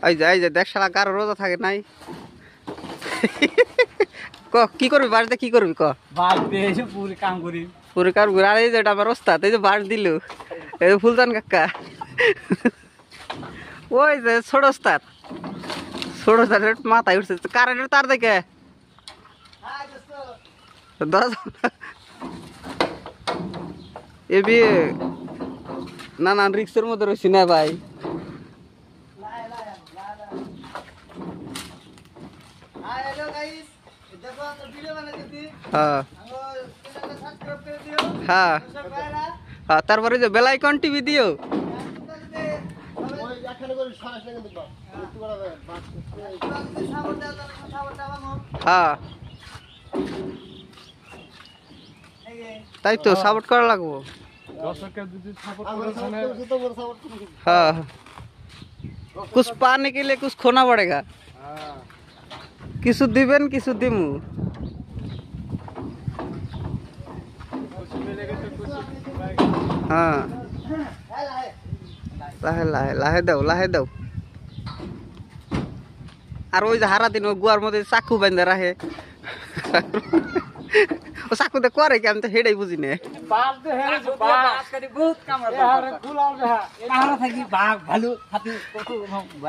এই যে দেখ শালা কারো রোজা থাকে নাই। ক কি করবি বাড়িতে কি করবি ক? বাড়িতে এসে পুরো কাম করি। পুরো কার আর এই যে এটা আমার ওস্তাদ, এই যে বাস দিল, এই যে ফুলদান কাকা, ওই যে ছোট ওস্তাদ, ছোট ওস্তাদের মাথায় উঠছে কারেন্টের তার দেখে এবি নানান রিক্সের মধ্যে রয়েছি না ভাই। হ্যাঁ হ্যাঁ হ্যাঁ, তারপরে যে বেলাইকন টিভি দিও। হ্যাঁ তাই তো সাপোর্ট করা লাগবো। हाँ कुछ पाने के लिए कुछ खोना पड़ेगा। किसु दिबेन किसु दिमु। हाँ लाहे लाहे लाहे दाও আর ওই যে হারা দিন ওই গুয়ার মধ্যে চাকু বাঁধা রাখে, ও চাকুতে করে কি আমি তো হেডাই বুঝি না।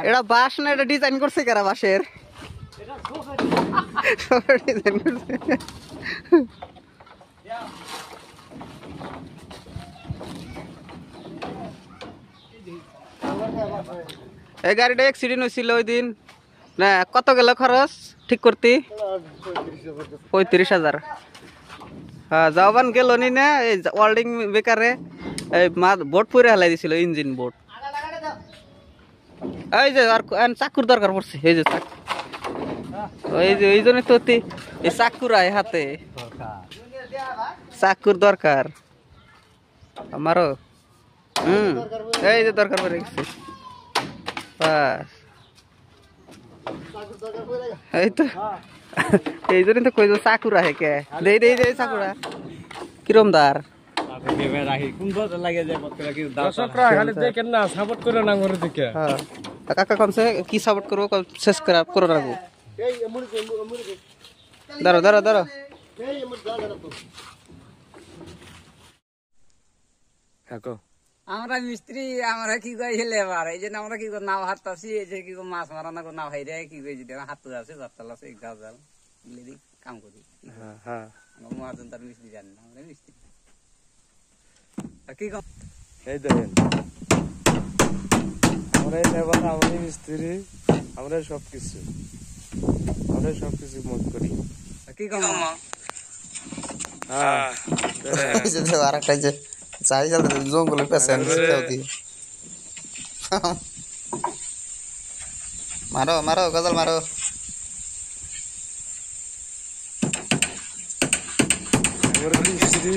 এটা বাঁশ না, এটা ডিজাইন করছে কারা বাঁশের ডিজাইন করছে। এই গাড়িটা অ্যাক্সিডেন্ট হয়েছিল ওই দিন না, কত গেল খরচ ঠিক করতে? 35,000। হ্যাঁ যাওয়ান গেল নি না, এই ওয়ার্ল্ডিং বেকারে এই বোর্ড পুরে হেলাই দিছিল, ইঞ্জিন বোর্ড। এই যে আর চাকুর দরকার পড়ছে, এই যে চাকু, এই যে এই জন্য তো এই চাকুর আয় হাতে, চাকুর দরকার আমারও। এই যে দরকার পড়ে গেছে, বাস এই তো, এই জন্য তো কই চাকুর আহে কে দেই দেই দেই চাকুরা কিরম দার কাকা কমসে কি সাপোর্ট করবো শেষ করে রাখবো। ধরো ধরো ধরো আমরা মিস্ত্রি, আমরা কি কই লেবার, এই জন্য আমরা কি নাও হাততাছি, এই যে কি মাছ মারা না নাও হাইরে কি কই যদি হাত আছে জাতাল আছে গাছ জাল মিলে কাম করি। হ্যাঁ হ্যাঁ আমরা মহাজন তার মিস্ত্রি জানি না, আমরা মিস্ত্রি কি কাম। এই দেখেন আমরা লেবার, আমরা মিস্ত্রি, আমরা সবকিছু মত করি। কি কাম? হ্যাঁ আরেকটা যে চাই জঙ্গলের পেছনে মারো মারো গজল মারো। মিস্ত্রি